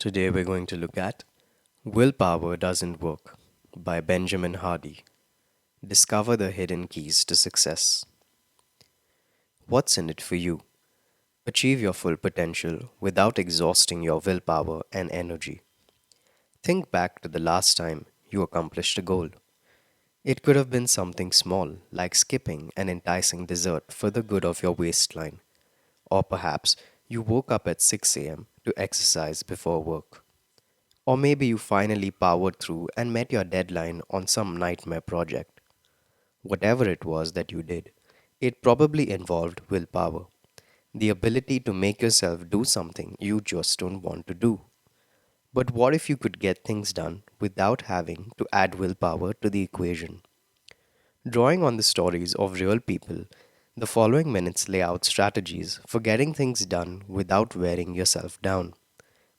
Today we're going to look at Willpower Doesn't Work by Benjamin Hardy. Discover the hidden keys to success. What's in it for you? Achieve your full potential without exhausting your willpower and energy. Think back to the last time you accomplished a goal. It could have been something small, like skipping an enticing dessert for the good of your waistline. Or perhaps you woke up at 6 a.m. to exercise before work. Or maybe you finally powered through and met your deadline on some nightmare project. Whatever it was that you did, it probably involved willpower, the ability to make yourself do something you just don't want to do. But what if you could get things done without having to add willpower to the equation? Drawing on the stories of real people, the following minutes lay out strategies for getting things done without wearing yourself down.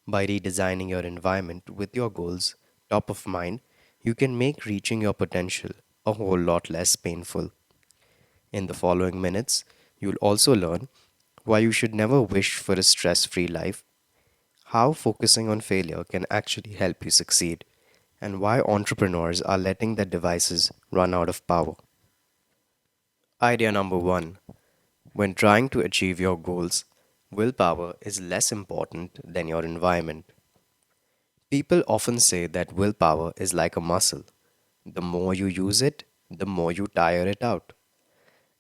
By redesigning your environment with your goals top of mind, you can make reaching your potential a whole lot less painful. In the following minutes, you'll also learn why you should never wish for a stress free life, how focusing on failure can actually help you succeed, and why entrepreneurs are letting their devices run out of power. Idea number one: when trying to achieve your goals, willpower is less important than your environment. People often say that willpower is like a muscle. The more you use it, the more you tire it out.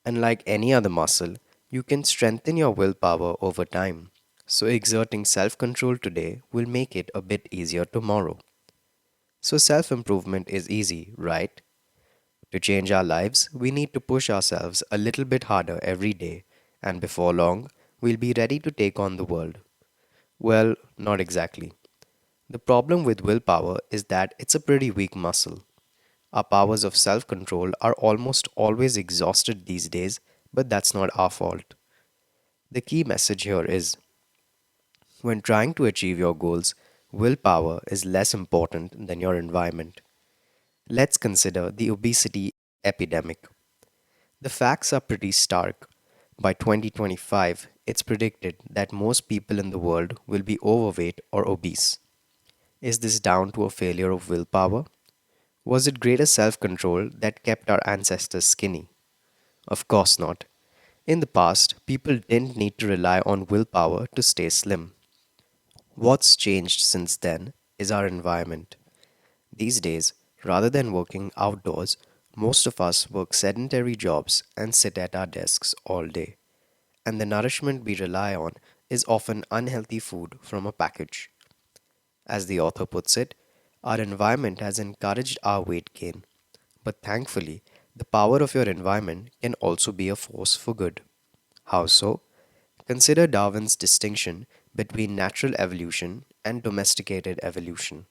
And like any other muscle, you can strengthen your willpower over time. So exerting self control today will make it a bit easier tomorrow. So self improvement is easy, right? To change our lives, we need to push ourselves a little bit harder every day, and before long, we'll be ready to take on the world. Well, not exactly. The problem with willpower is that it's a pretty weak muscle. Our powers of self control are almost always exhausted these days, but that's not our fault. The key message here is when trying to achieve your goals, willpower is less important than your environment. Let's consider the obesity epidemic. The facts are pretty stark. By 2025, it's predicted that most people in the world will be overweight or obese. Is this down to a failure of willpower? Was it greater self control that kept our ancestors skinny? Of course not. In the past, people didn't need to rely on willpower to stay slim. What's changed since then is our environment. These days, rather than working outdoors, most of us work sedentary jobs and sit at our desks all day. And the nourishment we rely on is often unhealthy food from a package. As the author puts it, our environment has encouraged our weight gain. But thankfully, the power of your environment can also be a force for good. How so? Consider Darwin's distinction between natural evolution and domesticated evolution.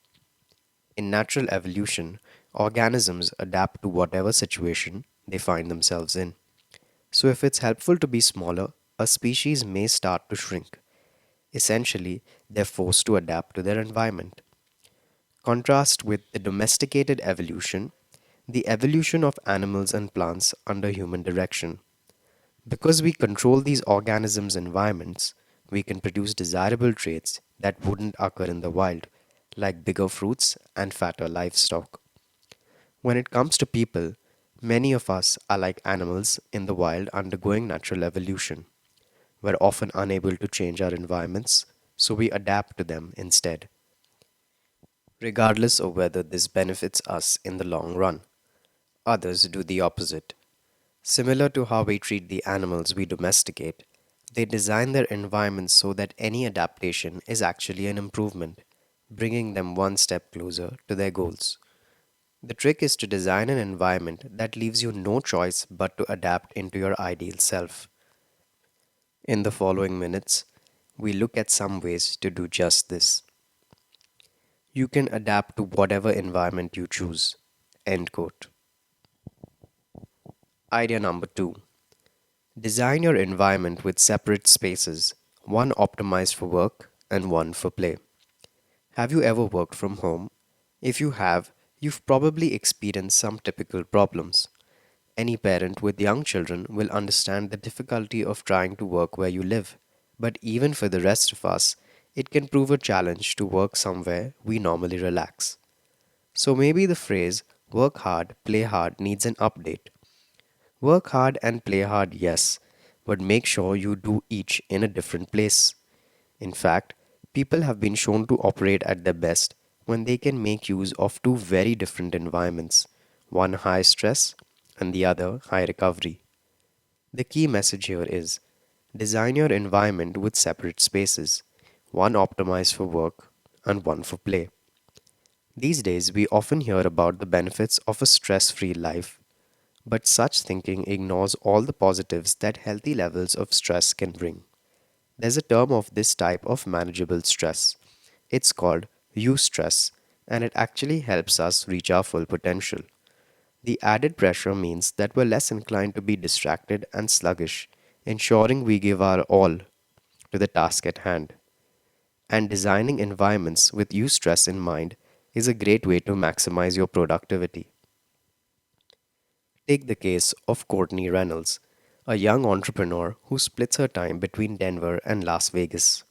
In natural evolution, organisms adapt to whatever situation they find themselves in. So, if it's helpful to be smaller, a species may start to shrink. Essentially, they're forced to adapt to their environment. Contrast with the domesticated evolution, the evolution of animals and plants under human direction. Because we control these organisms' environments, we can produce desirable traits that wouldn't occur in the wild, like bigger fruits and fatter livestock. When it comes to people, many of us are like animals in the wild undergoing natural evolution. We're often unable to change our environments, so we adapt to them instead, regardless of whether this benefits us in the long run. Others do the opposite. Similar to how we treat the animals we domesticate, they design their environments so that any adaptation is actually an improvement, bringing them one step closer to their goals. The trick is to design an environment that leaves you no choice but to adapt into your ideal self. In the following minutes, we look at some ways to do just this. You can adapt to whatever environment you choose. End quote. Idea number two: design your environment with separate spaces, one optimized for work and one for play. Have you ever worked from home? If you have, you've probably experienced some typical problems. Any parent with young children will understand the difficulty of trying to work where you live. But even for the rest of us, it can prove a challenge to work somewhere we normally relax. So maybe the phrase work hard, play hard needs an update. Work hard and play hard, yes, but make sure you do each in a different place. In fact, people have been shown to operate at their best when they can make use of two very different environments, one high stress and the other high recovery. The key message here is design your environment with separate spaces, one optimized for work and one for play. These days, we often hear about the benefits of a stress free life, but such thinking ignores all the positives that healthy levels of stress can bring. There's a term of this type of manageable stress. It's called eustress, and it actually helps us reach our full potential. The added pressure means that we're less inclined to be distracted and sluggish, ensuring we give our all to the task at hand. And designing environments with eustress in mind is a great way to maximize your productivity. Take the case of Courtney Reynolds, a young entrepreneur who splits her time between Denver and Las Vegas.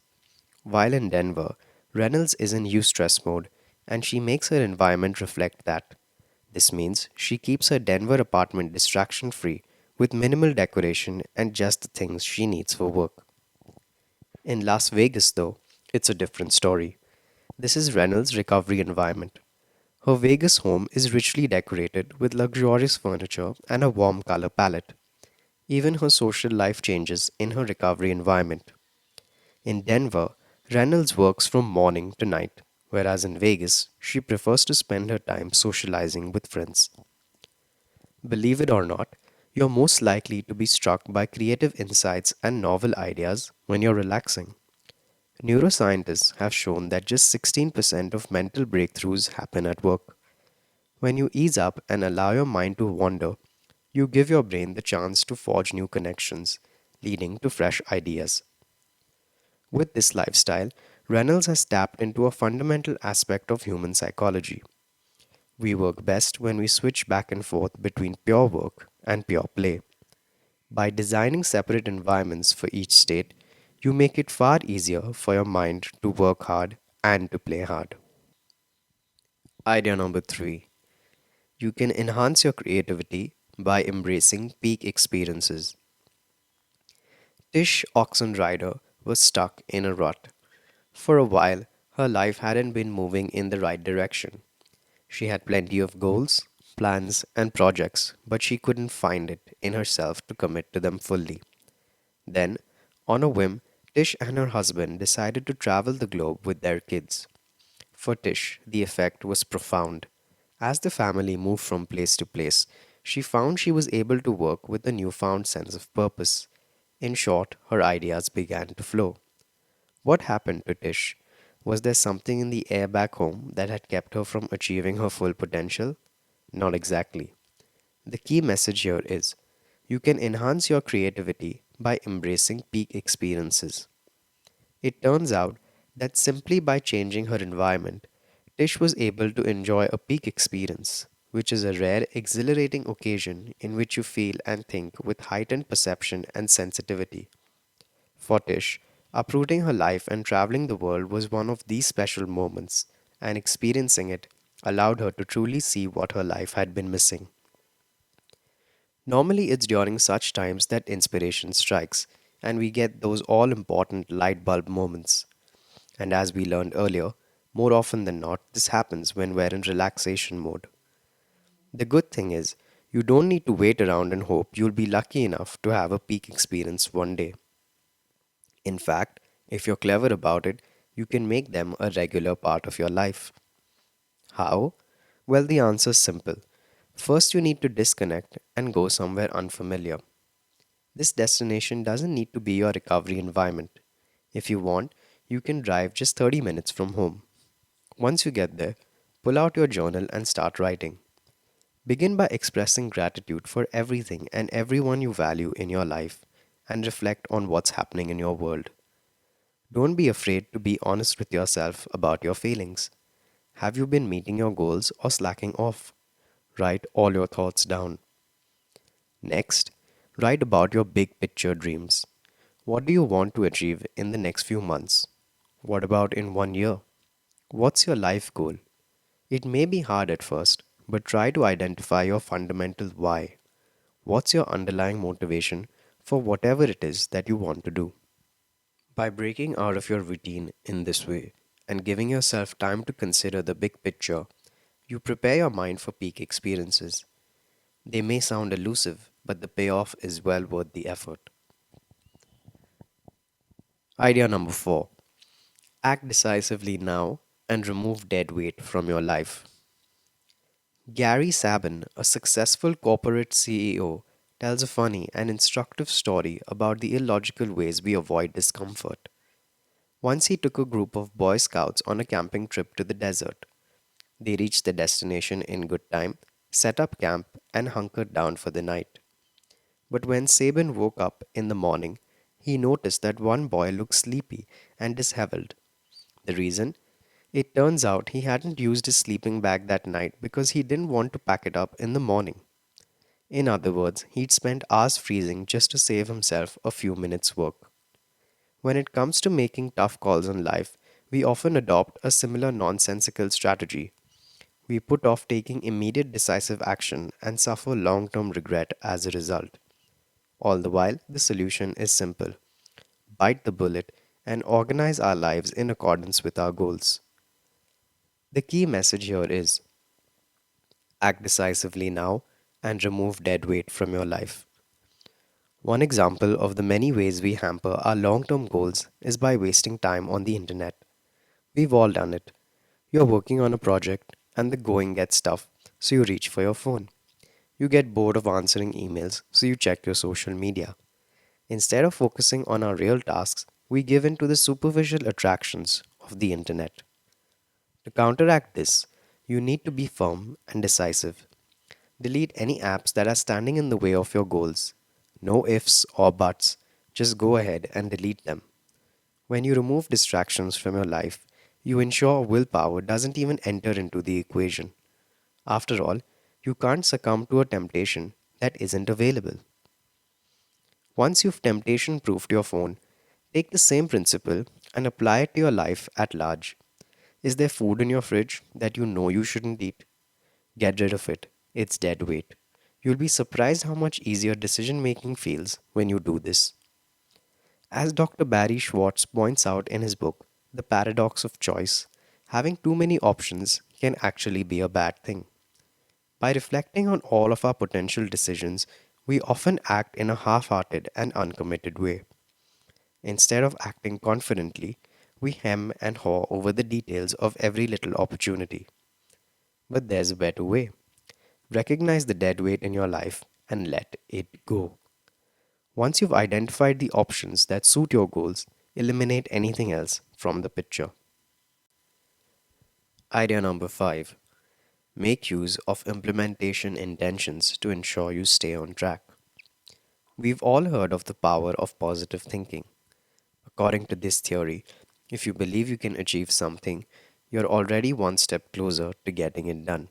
While in Denver, Reynolds is in eustress mode and she makes her environment reflect that. This means she keeps her Denver apartment distraction free with minimal decoration and just the things she needs for work. In Las Vegas, though, it's a different story. This is Reynolds' recovery environment. Her Vegas home is richly decorated with luxurious furniture and a warm color palette. Even her social life changes in her recovery environment. In Denver, Reynolds works from morning to night, whereas in Vegas, she prefers to spend her time socializing with friends. Believe it or not, you're most likely to be struck by creative insights and novel ideas when you're relaxing. Neuroscientists have shown that just 16% of mental breakthroughs happen at work. When you ease up and allow your mind to wander, you give your brain the chance to forge new connections, leading to fresh ideas. With this lifestyle, Reynolds has tapped into a fundamental aspect of human psychology. We work best when we switch back and forth between pure work and pure play. By designing separate environments for each state, you make it far easier for your mind to work hard and to play hard. Idea number three, you can enhance your creativity by embracing peak experiences. Tish Oxenrider was stuck in a rut. For a while, her life hadn't been moving in the right direction. She had plenty of goals, plans, and projects, but she couldn't find it in herself to commit to them fully. Then, on a whim, Tish and her husband decided to travel the globe with their kids. For Tish, the effect was profound. As the family moved from place to place, she found she was able to work with a newfound sense of purpose. In short, her ideas began to flow. What happened to Tish? Was there something in the air back home that had kept her from achieving her full potential? Not exactly. The key message here is you can enhance your creativity by embracing peak experiences. It turns out that simply by changing her environment, Tish was able to enjoy a peak experience, which is a rare, exhilarating occasion in which you feel and think with heightened perception and sensitivity. For Tish, uprooting her life and traveling the world was one of these special moments, and experiencing it allowed her to truly see what her life had been missing. Normally, it's during such times that inspiration strikes, and we get those all important light bulb moments. And as we learned earlier, more often than not, this happens when we're in relaxation mode. The good thing is, you don't need to wait around and hope you'll be lucky enough to have a peak experience one day. In fact, if you're clever about it, you can make them a regular part of your life. How? Well, the answer's simple. First, you need to disconnect and go somewhere unfamiliar. This destination doesn't need to be your recovery environment. If you want, you can drive just 30 minutes from home. Once you get there, pull out your journal and start writing. Begin by expressing gratitude for everything and everyone you value in your life and reflect on what's happening in your world. Don't be afraid to be honest with yourself about your feelings. Have you been meeting your goals or slacking off? Write all your thoughts down. Next, write about your big picture dreams. What do you want to achieve in the next few months? What about in 1 year? What's your life goal? It may be hard at first, but try to identify your fundamental why. What's your underlying motivation for whatever it is that you want to do? By breaking out of your routine in this way and giving yourself time to consider the big picture, you prepare your mind for peak experiences. They may sound elusive, but the payoff is well worth the effort. Idea number 4: act decisively now and remove dead weight from your life. Gary Sabin, a successful corporate CEO, tells a funny and instructive story about the illogical ways we avoid discomfort. Once he took a group of Boy Scouts on a camping trip to the desert. They reached the destination in good time, set up camp, and hunkered down for the night. But when Sabin woke up in the morning, he noticed that one boy looked sleepy and disheveled. The reason? It turns out he hadn't used his sleeping bag that night because he didn't want to pack it up in the morning. In other words, he'd spent hours freezing just to save himself a few minutes' work. When it comes to making tough calls in life, we often adopt a similar nonsensical strategy. We put off taking immediate decisive action and suffer long term regret as a result. All the while, the solution is simple: bite the bullet and organize our lives in accordance with our goals. The key message here is act decisively now and remove dead weight from your life. One example of the many ways we hamper our long term goals is by wasting time on the internet. We've all done it. You're working on a project and the going gets tough, so you reach for your phone. You get bored of answering emails, so you check your social media. Instead of focusing on our real tasks, we give in to the superficial attractions of the internet. To counteract this, you need to be firm and decisive. Delete any apps that are standing in the way of your goals. No ifs or buts, just go ahead and delete them. When you remove distractions from your life, you ensure willpower doesn't even enter into the equation. After all, you can't succumb to a temptation that isn't available. Once you've temptation proofed your phone, take the same principle and apply it to your life at large. Is there food in your fridge that you know you shouldn't eat? Get rid of it. It's dead weight. You'll be surprised how much easier decision making feels when you do this. As Dr. Barry Schwartz points out in his book, The Paradox of Choice, having too many options can actually be a bad thing. By reflecting on all of our potential decisions, we often act in a half hearted and uncommitted way. Instead of acting confidently, we hem and haw over the details of every little opportunity. But there's a better way. Recognize the dead weight in your life and let it go. Once you've identified the options that suit your goals, eliminate anything else from the picture. Idea number 5: make use of implementation intentions to ensure you stay on track. We've all heard of the power of positive thinking. According to this theory, if you believe you can achieve something, you're already one step closer to getting it done.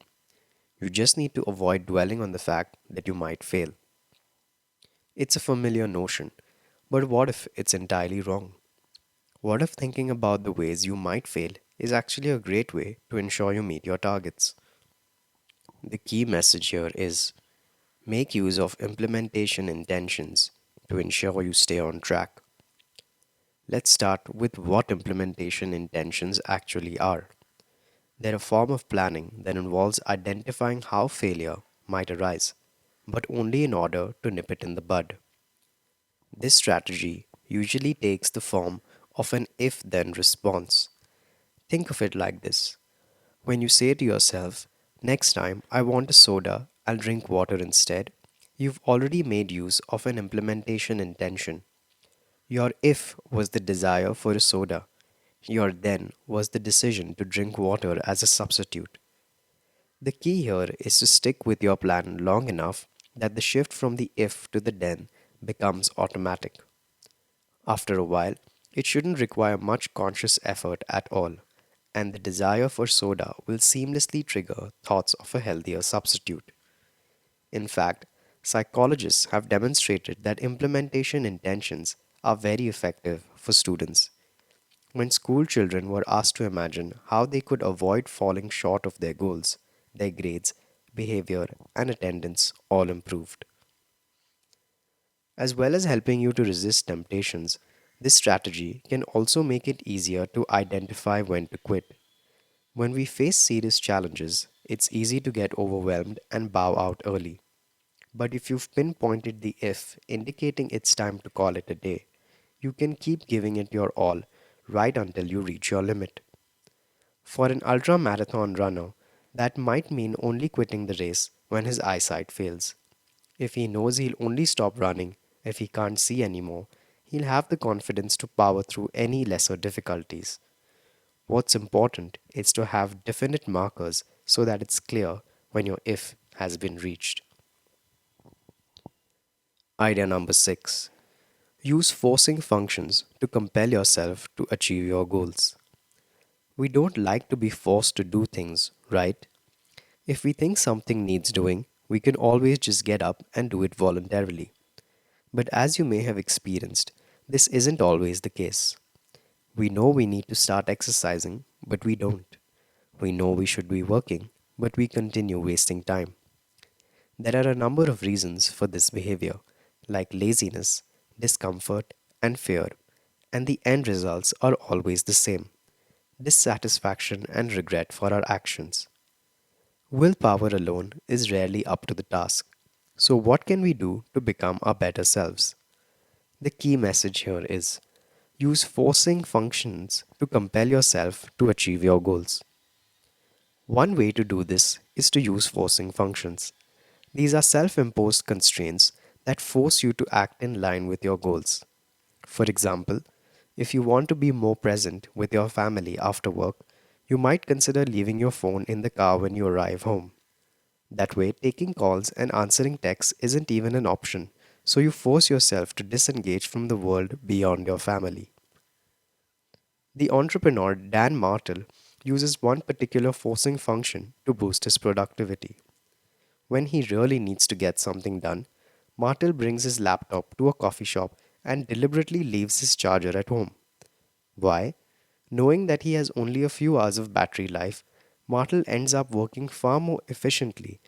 You just need to avoid dwelling on the fact that you might fail. It's a familiar notion, but what if it's entirely wrong? What if thinking about the ways you might fail is actually a great way to ensure you meet your targets? The key message here is make use of implementation intentions to ensure you stay on track. Let's start with what implementation intentions actually are. They're a form of planning that involves identifying how failure might arise, but only in order to nip it in the bud. This strategy usually takes the form of an if then response. Think of it like this: when you say to yourself, next time I want a soda, I'll drink water instead, you've already made use of an implementation intention. Your if was the desire for a soda. Your then was the decision to drink water as a substitute. The key here is to stick with your plan long enough that the shift from the if to the then becomes automatic. After a while, it shouldn't require much conscious effort at all, and the desire for soda will seamlessly trigger thoughts of a healthier substitute. In fact, psychologists have demonstrated that implementation intentions are very effective for students. When school children were asked to imagine how they could avoid falling short of their goals, their grades, behavior, and attendance all improved. As well as helping you to resist temptations, this strategy can also make it easier to identify when to quit. When we face serious challenges, it's easy to get overwhelmed and bow out early. But if you've pinpointed the if, indicating it's time to call it a day, you can keep giving it your all right until you reach your limit. For an ultra marathon runner, that might mean only quitting the race when his eyesight fails. If he knows he'll only stop running if he can't see anymore, he'll have the confidence to power through any lesser difficulties. What's important is to have definite markers so that it's clear when your if has been reached. Idea number 6. Use forcing functions to compel yourself to achieve your goals. We don't like to be forced to do things, right? If we think something needs doing, we can always just get up and do it voluntarily. But as you may have experienced, this isn't always the case. We know we need to start exercising, but we don't. We know we should be working, but we continue wasting time. There are a number of reasons for this behavior, like laziness, discomfort, and fear, and the end results are always the same: dissatisfaction and regret for our actions. Willpower alone is rarely up to the task. So, what can we do to become our better selves? The key message here is: use forcing functions to compel yourself to achieve your goals. One way to do this is to use forcing functions. These are self imposed constraints that force you to act in line with your goals. For example, if you want to be more present with your family after work, you might consider leaving your phone in the car when you arrive home. That way, taking calls and answering texts isn't even an option, so you force yourself to disengage from the world beyond your family. The entrepreneur Dan Martel uses one particular forcing function to boost his productivity. When he really needs to get something done, Martel brings his laptop to a coffee shop and deliberately leaves his charger at home. Why? Knowing that he has only a few hours of battery life, Martel ends up working far more efficiently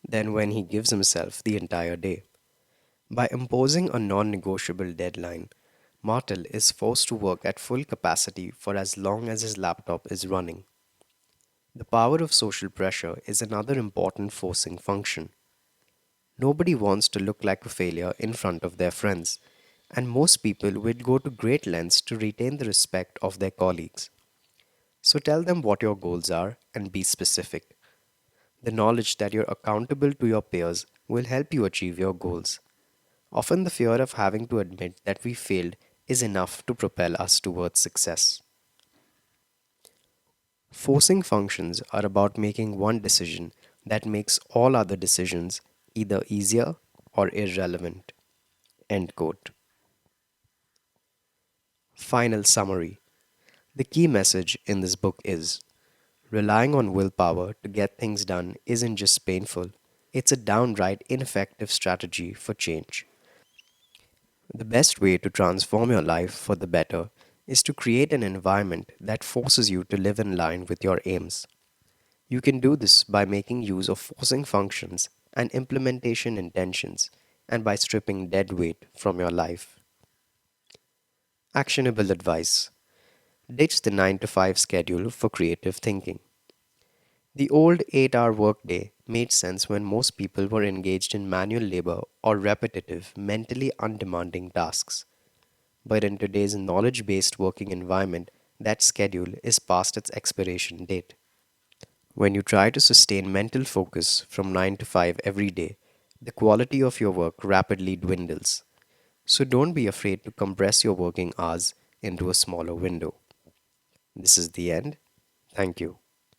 than when he gives himself the entire day. By imposing a non negotiable deadline, Martel is forced to work at full capacity for as long as his laptop is running. The power of social pressure is another important forcing function. Nobody wants to look like a failure in front of their friends, and most people would go to great lengths to retain the respect of their colleagues. So tell them what your goals are and be specific. The knowledge that you're accountable to your peers will help you achieve your goals. Often, the fear of having to admit that we failed is enough to propel us towards success. Forcing functions are about making one decision that makes all other decisions either easier or irrelevant. End quote. Final summary. The key message in this book is: relying on willpower to get things done isn't just painful, it's a downright ineffective strategy for change. The best way to transform your life for the better is to create an environment that forces you to live in line with your aims. You can do this by making use of forcing functions and implementation intentions, and by stripping dead weight from your life. Actionable advice: ditch the 9 to 5 schedule for creative thinking. The old 8-hour workday made sense when most people were engaged in manual labor or repetitive, mentally undemanding tasks. But in today's knowledge based working environment, that schedule is past its expiration date. When you try to sustain mental focus from 9 to 5 every day, the quality of your work rapidly dwindles. So don't be afraid to compress your working hours into a smaller window. This is the end. Thank you.